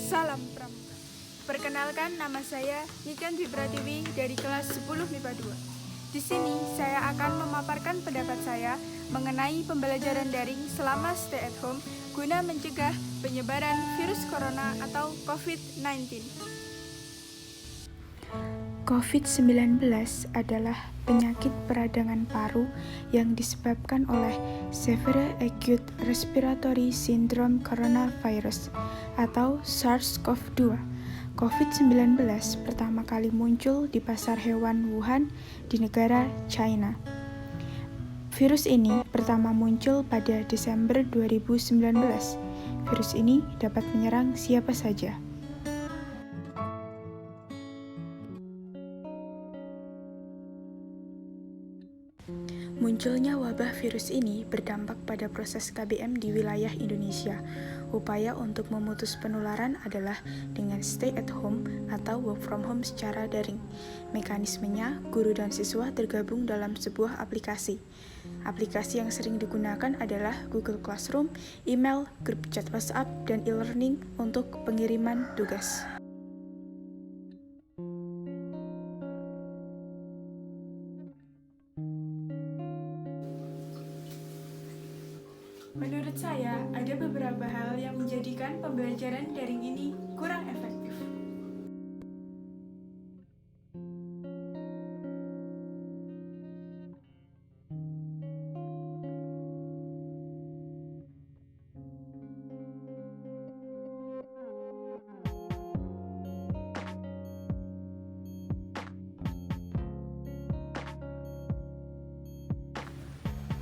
Salam Pramuka. Perkenalkan, nama saya Niken Fibratiwi dari kelas 10 MIPA 2. Di sini saya akan memaparkan pendapat saya mengenai pembelajaran daring selama stay at home guna mencegah penyebaran virus corona atau COVID-19. COVID-19 adalah penyakit peradangan paru yang disebabkan oleh Severe Acute Respiratory Syndrome Coronavirus atau SARS-CoV-2. COVID-19 pertama kali muncul di pasar hewan Wuhan di negara China. Virus ini pertama muncul pada Desember 2019. Virus ini dapat menyerang siapa saja. Munculnya wabah virus ini berdampak pada proses KBM di wilayah Indonesia. Upaya untuk memutus penularan adalah dengan stay at home atau work from home secara daring. Mekanismenya, guru dan siswa tergabung dalam sebuah aplikasi. Aplikasi yang sering digunakan adalah Google Classroom, email, grup chat WhatsApp, dan e-learning untuk pengiriman tugas. Menurut saya, ada beberapa hal yang menjadikan pembelajaran daring ini kurang efektif.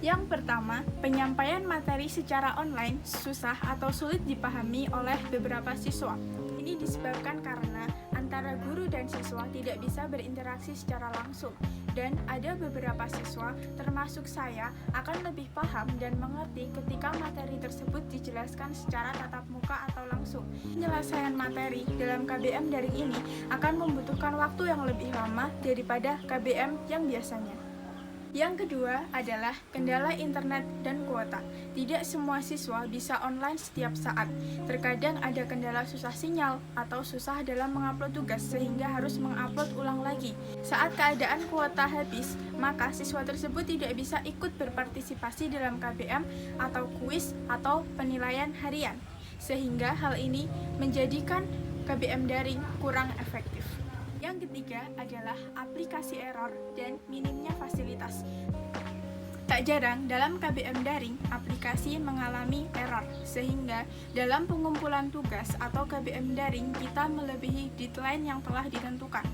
Yang pertama, penyampaian materi secara online susah atau sulit dipahami oleh beberapa siswa. Ini disebabkan karena antara guru dan siswa tidak bisa berinteraksi secara langsung, dan ada beberapa siswa, termasuk saya, akan lebih paham dan mengerti ketika materi tersebut dijelaskan secara tatap muka atau langsung. Penyelesaian materi dalam KBM daring ini akan membutuhkan waktu yang lebih lama daripada KBM yang biasanya. Yang kedua adalah kendala internet dan kuota. Tidak semua siswa bisa online setiap saat. Terkadang ada kendala susah sinyal atau susah dalam mengupload tugas sehingga harus mengupload ulang lagi. Saat keadaan kuota habis, maka siswa tersebut tidak bisa ikut berpartisipasi dalam KBM atau kuis atau penilaian harian. Sehingga hal ini menjadikan KBM daring kurang efektif. Yang ketiga adalah aplikasi error dan minimnya fasilitas. Tak jarang dalam KBM daring, aplikasi mengalami error, sehingga dalam pengumpulan tugas atau KBM daring kita melebihi deadline yang telah ditentukan.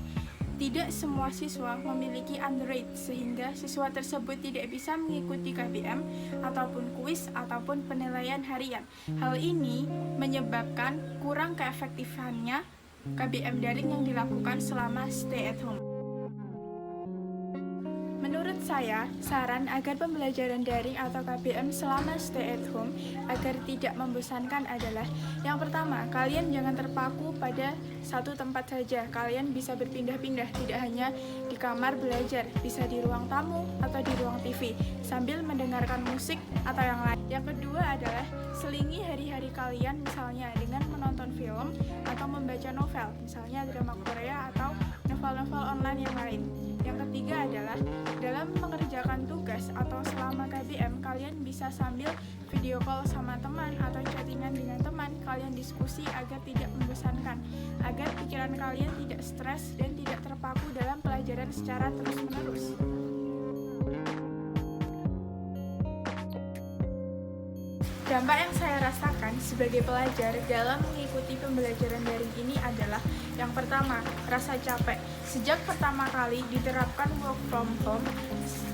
Tidak semua siswa memiliki Android, sehingga siswa tersebut tidak bisa mengikuti KBM ataupun kuis ataupun penilaian harian. Hal ini menyebabkan kurang keefektifannya KBM daring yang dilakukan selama stay at home. Menurut saya, saran agar pembelajaran daring atau KBM selama stay at home agar tidak membosankan adalah: yang pertama, kalian jangan terpaku pada satu tempat saja. Kalian bisa berpindah-pindah, tidak hanya di kamar belajar, bisa di ruang tamu atau di ruang TV sambil mendengarkan musik atau yang lain. Yang kedua adalah selingi hari-hari kalian misalnya dengan menonton film atau membaca novel, misalnya drama Korea atau novel-novel online yang lain. Yang ketiga adalah dalam mengerjakan tugas atau selama KBM, kalian bisa sambil video call sama teman atau chattingan dengan teman, kalian diskusi agar tidak membosankan, agar pikiran kalian tidak stres dan tidak terpaku dalam pelajaran secara terus-menerus. Dampak yang saya rasakan sebagai pelajar dalam mengikuti pembelajaran daring ini adalah yang pertama, rasa capek. Sejak pertama kali diterapkan work from home,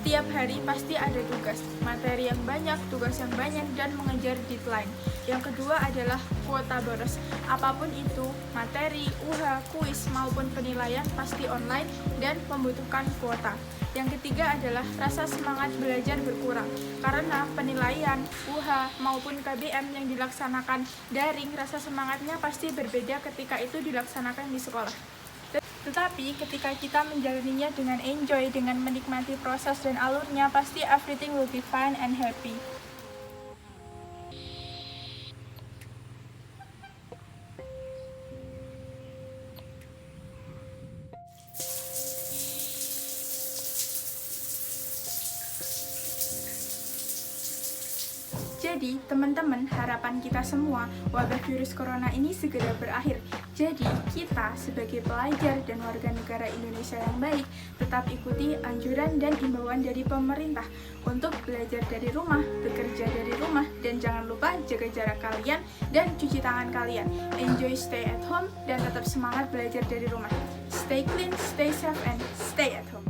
setiap hari pasti ada tugas, materi yang banyak, tugas yang banyak, dan mengejar deadline. Yang kedua adalah kuota boros. Apapun itu, materi, UH, kuis, maupun penilaian pasti online dan membutuhkan kuota. Yang ketiga adalah rasa semangat belajar berkurang karena penilaian, UH, maupun KBM yang dilaksanakan daring, rasa semangatnya pasti berbeda ketika itu dilaksanakan di sekolah. Tetapi ketika kita menjalaninya dengan enjoy, dengan menikmati proses dan alurnya, pasti everything will be fine and happy. Jadi, teman-teman, harapan kita semua, wabah virus corona ini segera berakhir. Jadi, kita sebagai pelajar dan warga negara Indonesia yang baik, tetap ikuti anjuran dan imbauan dari pemerintah untuk belajar dari rumah, bekerja dari rumah, dan jangan lupa jaga jarak kalian dan cuci tangan kalian. Enjoy stay at home dan tetap semangat belajar dari rumah. Stay clean, stay safe, and stay at home.